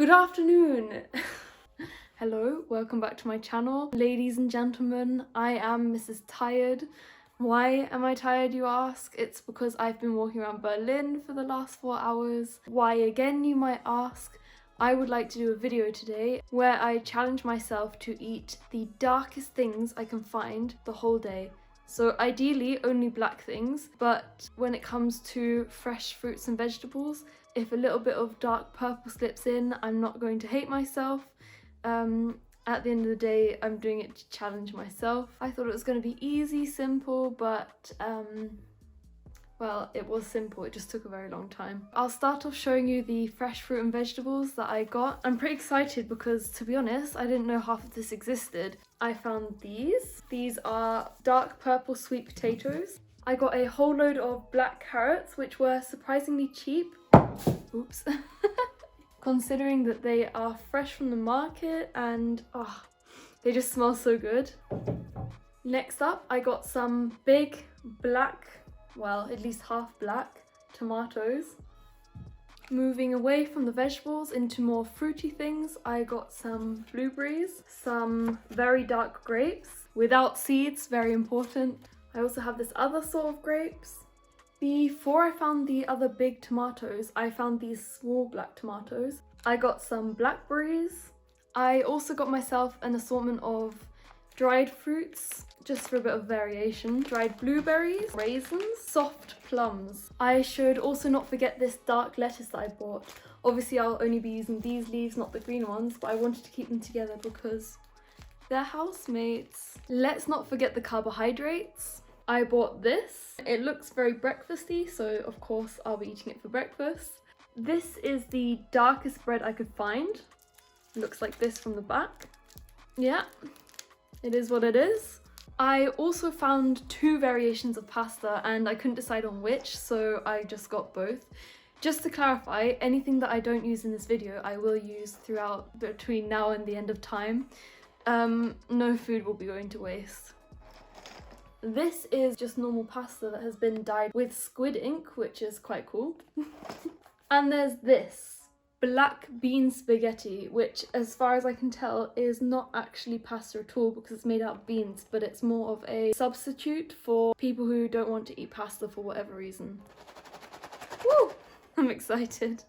Good afternoon! Hello, welcome back to my channel. Ladies and gentlemen, I am Mrs. Tired. Why am I tired, you ask? It's because I've been walking around Berlin for the last 4 hours. Why again, you might ask? I would like to do a video today where I challenge myself to eat the darkest things I can find the whole day. So ideally only black things, but when it comes to fresh fruits and vegetables, if a little bit of dark purple slips in, I'm not going to hate myself. At the end of the day, I'm doing it to challenge myself. I thought it was going to be easy, simple, but well, it was simple, it just took a very long time. I'll start off showing you the fresh fruit and vegetables that I got. I'm pretty excited because, to be honest, I didn't know half of this existed. I found these. These are dark purple sweet potatoes. I got a whole load of black carrots, which were surprisingly cheap. Oops. Considering that they are fresh from the market and they just smell so good. Next up, I got some big black, well, at least half black tomatoes. Moving away from the vegetables into more fruity things, I got some blueberries, some very dark grapes without seeds, very important. I also have this other sort of grapes. Before I found the other big tomatoes, I found these small black tomatoes. I got some blackberries. I also got myself an assortment of dried fruits, just for a bit of variation. Dried blueberries, raisins, soft plums. I should also not forget this dark lettuce that I bought. Obviously I'll only be using these leaves, not the green ones, but I wanted to keep them together because they're housemates. Let's not forget the carbohydrates. I bought this. It looks very breakfasty, so of course I'll be eating it for breakfast. This is the darkest bread I could find. It looks like this from the back. Yeah, it is what it is. I also found 2 variations of pasta and I couldn't decide on which, so I just got both. Just to clarify, anything that I don't use in this video I will use throughout between now and the end of time. No food will be going to waste. This is just normal pasta that has been dyed with squid ink, which is quite cool. And there's this black bean spaghetti, which as far as I can tell is not actually pasta at all because it's made out of beans, but it's more of a substitute for people who don't want to eat pasta for whatever reason. Woo! I'm excited.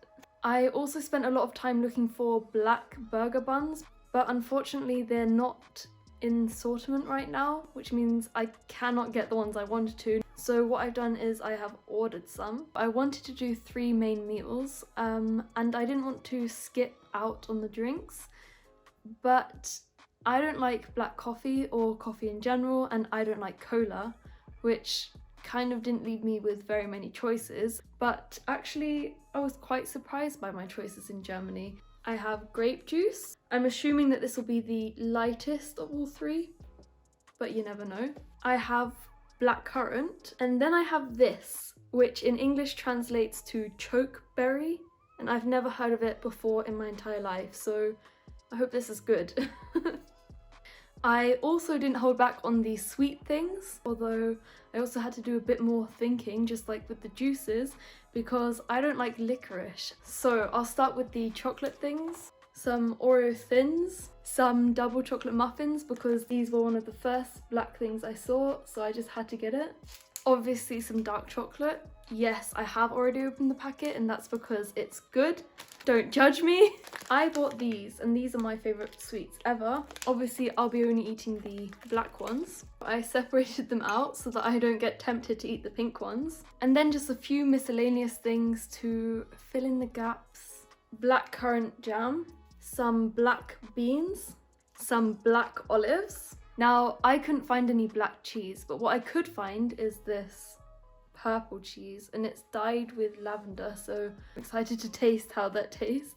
I also spent a lot of time looking for black burger buns, but unfortunately they're not in assortment right now, which means I cannot get the ones I wanted to. So what I've done is I have ordered some. I wanted to do 3 main meals and I didn't want to skip out on the drinks, but I don't like black coffee or coffee in general, and I don't like cola, which kind of didn't leave me with very many choices. But actually I was quite surprised by my choices in Germany. I have grape juice. I'm assuming that this will be the lightest of all 3, but you never know. I have black currant, and then I have this, which in English translates to choke berry, and I've never heard of it before in my entire life, so I hope this is good. I also didn't hold back on the sweet things, although I also had to do a bit more thinking, just like with the juices, because I don't like licorice. So I'll start with the chocolate things. Some Oreo thins, some double chocolate muffins, because these were one of the first black things I saw, so I just had to get it. Obviously some dark chocolate. Yes, I have already opened the packet, and that's because it's good. Don't judge me. I bought these, and these are my favourite sweets ever. Obviously I'll be only eating the black ones. I separated them out so that I don't get tempted to eat the pink ones. And then just a few miscellaneous things to fill in the gaps. Black currant jam, some black beans, some black olives. Now I couldn't find any black cheese, but what I could find is this purple cheese, and it's dyed with lavender, so I'm excited to taste how that tastes.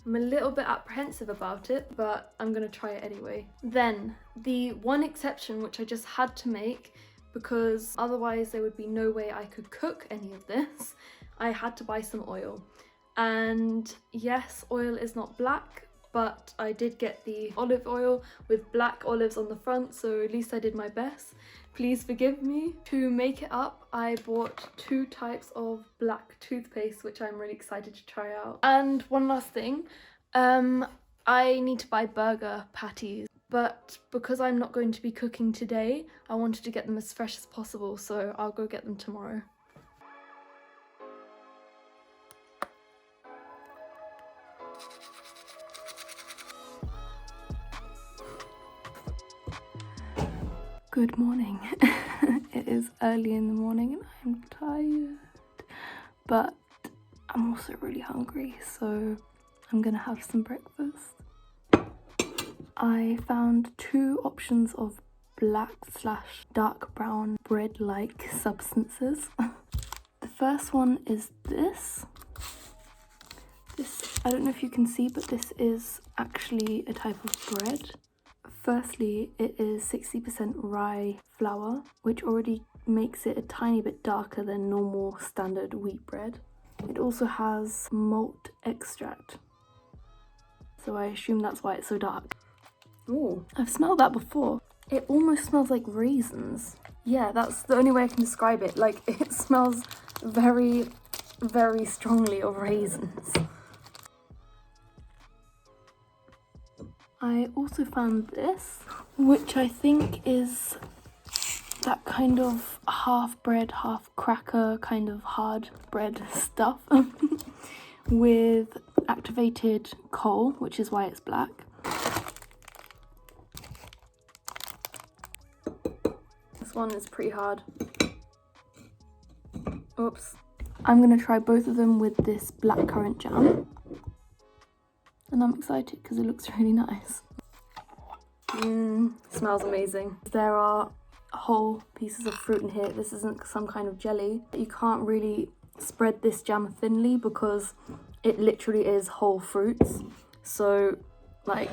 I'm a little bit apprehensive about it, but I'm gonna try it anyway. Then the one exception, which I just had to make because otherwise there would be no way I could cook any of this, I had to buy some oil. And yes, oil is not black, but I did get the olive oil with black olives on the front, so at least I did my best. Please forgive me. To make it up, I bought 2 types of black toothpaste, which I'm really excited to try out. And one last thing, I need to buy burger patties, but because I'm not going to be cooking today, I wanted to get them as fresh as possible, so I'll go get them tomorrow. Good morning. It is early in the morning and I'm tired, but I'm also really hungry, so I'm gonna have some breakfast. I found two options of black/dark brown bread-like substances. The first one is this. I don't know if you can see, but this is actually a type of bread. Firstly, it is 60% rye flour, which already makes it a tiny bit darker than normal standard wheat bread. It also has malt extract, so I assume that's why it's so dark. Oh, I've smelled that before. It almost smells like raisins. Yeah, that's the only way I can describe it. Like, it smells very, very strongly of raisins. I also found this, which I think is that kind of half bread, half cracker kind of hard bread stuff with activated coal, which is why it's black. This one is pretty hard. Oops. I'm gonna try both of them with this blackcurrant jam. And I'm excited because it looks really nice. Smells amazing. There are whole pieces of fruit in here. This isn't some kind of jelly. You can't really spread this jam thinly because it literally is whole fruits. So, like,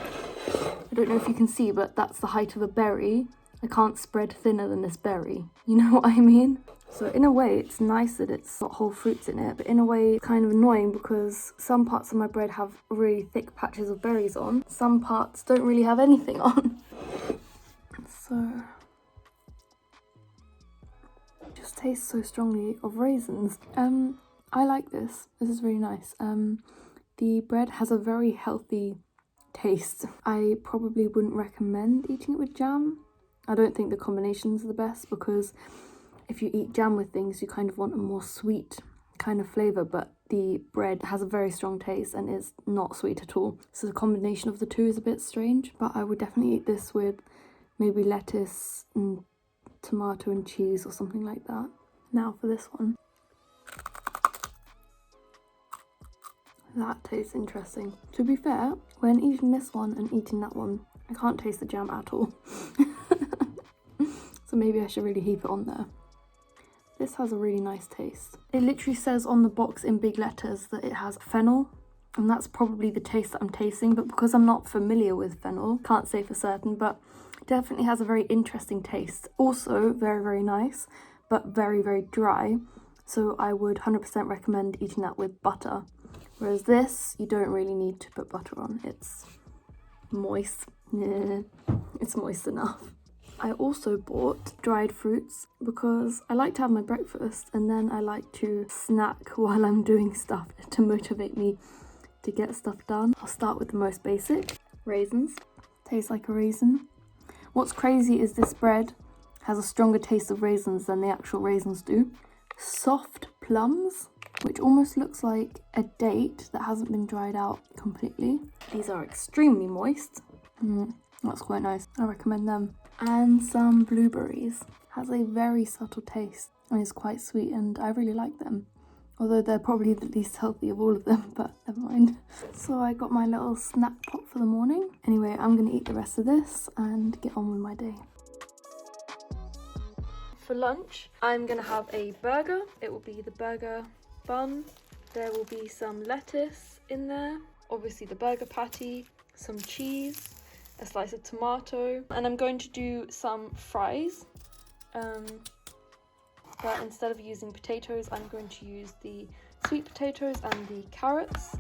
I don't know if you can see, but that's the height of a berry. I can't spread thinner than this berry. You know what I mean? So in a way, it's nice that it's got whole fruits in it, but in a way, it's kind of annoying because some parts of my bread have really thick patches of berries on. Some parts don't really have anything on. So, it just tastes so strongly of raisins. I like this. This is really nice. The bread has a very healthy taste. I probably wouldn't recommend eating it with jam. I don't think the combinations are the best because if you eat jam with things, you kind of want a more sweet kind of flavour, but the bread has a very strong taste and is not sweet at all. So the combination of the two is a bit strange, but I would definitely eat this with maybe lettuce and tomato and cheese or something like that. Now for this one. That tastes interesting. To be fair, when eating this one and eating that one, I can't taste the jam at all. So maybe I should really heap it on there. This has a really nice taste. It literally says on the box in big letters that it has fennel, and that's probably the taste that I'm tasting, but because I'm not familiar with fennel, can't say for certain, but it definitely has a very interesting taste. Also very, very nice, but very, very dry. So I would 100% recommend eating that with butter. Whereas this, you don't really need to put butter on. It's moist. Yeah, it's moist enough. I also bought dried fruits because I like to have my breakfast and then I like to snack while I'm doing stuff to motivate me to get stuff done. I'll start with the most basic, raisins. Tastes like a raisin. What's crazy is this bread has a stronger taste of raisins than the actual raisins do. Soft plums, which almost looks like a date that hasn't been dried out completely. These are extremely moist. That's quite nice. I recommend them. And some blueberries. Has a very subtle taste and is quite sweet, and I really like them. Although they're probably the least healthy of all of them, but never mind. So I got my little snack pot for the morning. Anyway, I'm gonna eat the rest of this and get on with my day. For lunch, I'm gonna have a burger. It will be the burger bun. There will be some lettuce in there. Obviously the burger patty, some cheese, a slice of tomato, and I'm going to do some fries. But instead of using potatoes, I'm going to use the sweet potatoes and the carrots.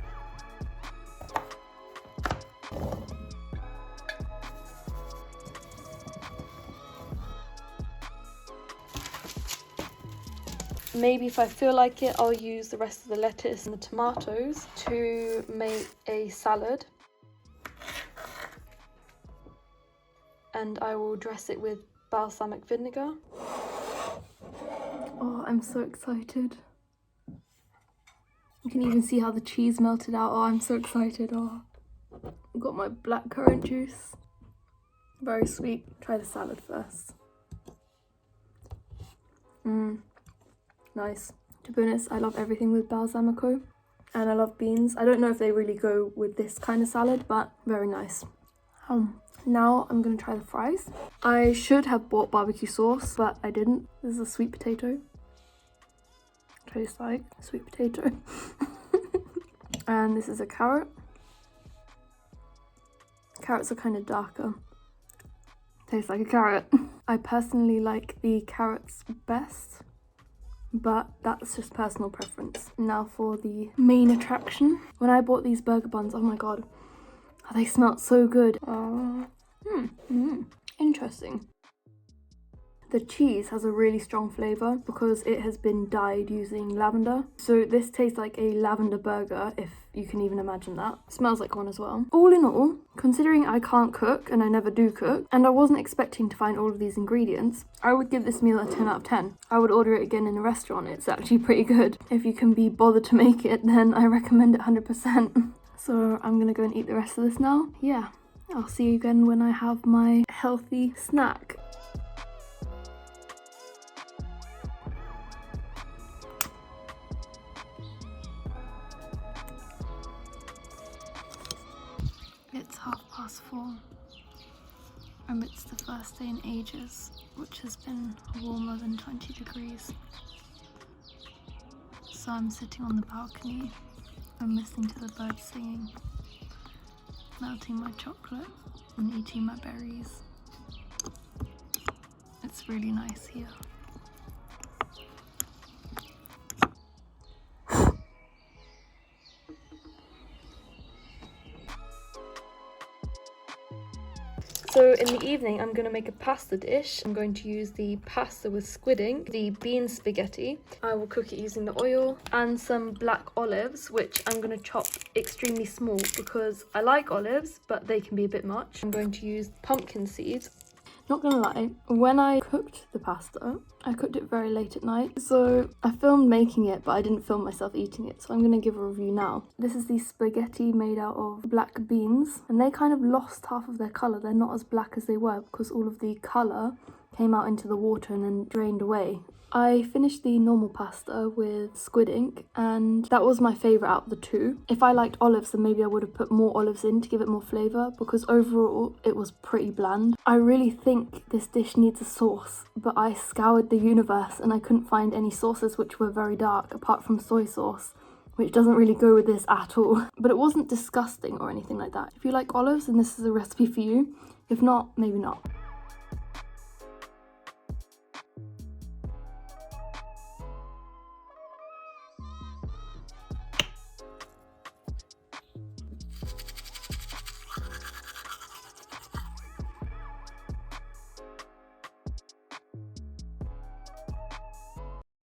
Maybe if I feel like it, I'll use the rest of the lettuce and the tomatoes to make a salad. and I will dress it with balsamic vinegar. Oh, I'm so excited. You can even see how the cheese melted out. Oh, I'm so excited. Oh, I've got my black currant juice. Very sweet. Try the salad first. Nice. To be honest, I love everything with balsamico. And I love beans. I don't know if they really go with this kind of salad, but very nice. Now I'm going to try the fries. I should have bought barbecue sauce, but I didn't. This is a sweet potato. Tastes like sweet potato. And this is a carrot. Carrots are kind of darker. Tastes like a carrot. I personally like the carrots best, but that's just personal preference. Now for the main attraction. When I bought these burger buns, oh my god, they smelled so good. Interesting. The cheese has a really strong flavour because it has been dyed using lavender. So this tastes like a lavender burger, if you can even imagine that. Smells like one as well. All in all, considering I can't cook and I never do cook, and I wasn't expecting to find all of these ingredients, I would give this meal a 10 out of 10. I would order it again in a restaurant. It's actually pretty good. If you can be bothered to make it, then I recommend it 100%. So I'm gonna go and eat the rest of this now. Yeah, I'll see you again when I have my healthy snack. It's 4:30, and it's the first day in ages, which has been warmer than 20 degrees. So I'm sitting on the balcony and listening to the birds singing, melting my chocolate and eating my berries. It's really nice here. So in the evening, I'm going to make a pasta dish. I'm going to use the pasta with squid ink, the bean spaghetti. I will cook it using the oil and some black olives, which I'm going to chop extremely small because I like olives, but they can be a bit much. I'm going to use pumpkin seeds. Not gonna lie, when I cooked the pasta, I cooked it very late at night. So I filmed making it, but I didn't film myself eating it. So I'm gonna give a review now. This is the spaghetti made out of black beans, and they kind of lost half of their colour. They're not as black as they were because all of the colour came out into the water and then drained away. I finished the normal pasta with squid ink, and that was my favourite out of the two. If I liked olives, then maybe I would have put more olives in to give it more flavour, because overall it was pretty bland. I really think this dish needs a sauce, but I scoured the universe and I couldn't find any sauces which were very dark apart from soy sauce, which doesn't really go with this at all. But it wasn't disgusting or anything like that. If you like olives, then this is a recipe for you. If not, maybe not.